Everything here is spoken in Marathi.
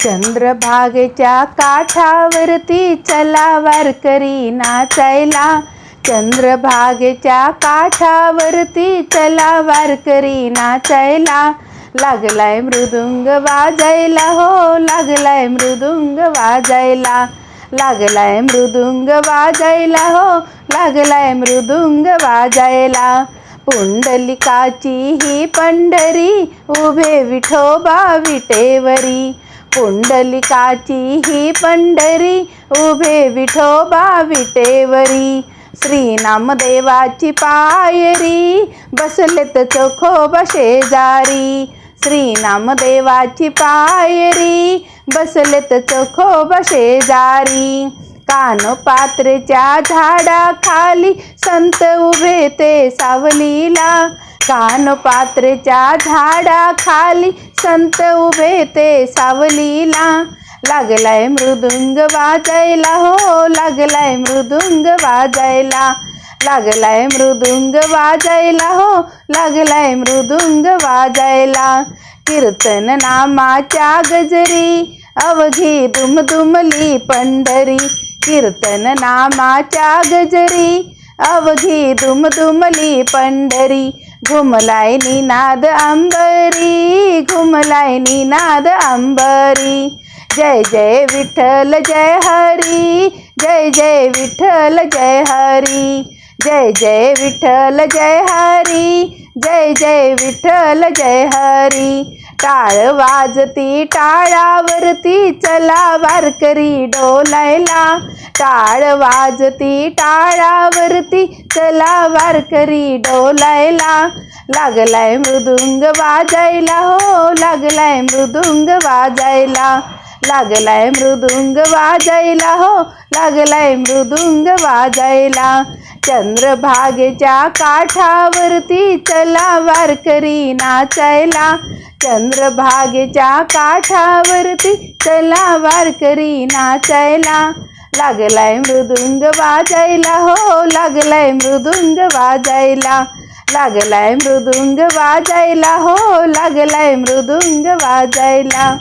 चंद्रभागेच्या काठावरती चला वारकरी नाचायला. चंद्रभागेच्या काठावरती चला वारकरी नाचायला. लागलाय मृदुंग वाजायला हो, लागलाय मृदुंग वाजायला. लागलाय मृदुंग वाजायला हो, लागलाय मृदुंग वाजायला. पुंडलिकाची ही पंढरी, उभे विठोबा विटेवरी. पुंडलिकाची ही पंढरी, उभे विठोबा विटेवरी. श्री नामदेवाची पायरी, बसलेत चोखोबा शेजारी. श्री नामदेवाची पायरी, बसलेत चोखोबा शेजारी. कानपात्रेच्या झाडाखाली संत उभे ते सावलीला. कानपात्रेच्या झाडाखाली संत उभे ते सावलीला. लागलाय मृदुंग वाजायला हो, लागलाय मृदुंग वाजायला. लागलाय मृदुंग वाजायला हो, लागलाय मृदुंग वाजायला. कीर्तन नामाच्या गजरी, अवघी दुमदुमली पंढरी. कीर्तन नामाच्या गजरी, अवघी दुमदुमली पंढरी. घुमलाय निनाद अंबरी, घुमलाय निनाद अंबरी. जय जय विठ्ठल जय हरी, जय जय विठ्ठल जय हरी. जय जय विठ्ठल जय हरी, जय जय विठ्ठल जय हरी. टाळ वाजती टाळावरती चला वारकरी डोलायला. टाळ वाजती टाळावरती चला वारकरी डोलायला. लागलाय मृदुंग वाजायला हो, लागलाय मृदुंग वाजायला. लागलाय मृदुंग वाजायला हो, लागलाय मृदुंग वाजायला. चंद्रभागेच्या काठावरती चला वारकरी नाचायला. चंद्रभागेच्या काठावरती चला वारकरी नाचायला. लागलाय मृदुंग वाजायला हो, लागलाय मृदुंग वाजायला. लागलाय मृदुंग वाजायला हो, लागलाय मृदुंग वाजायला.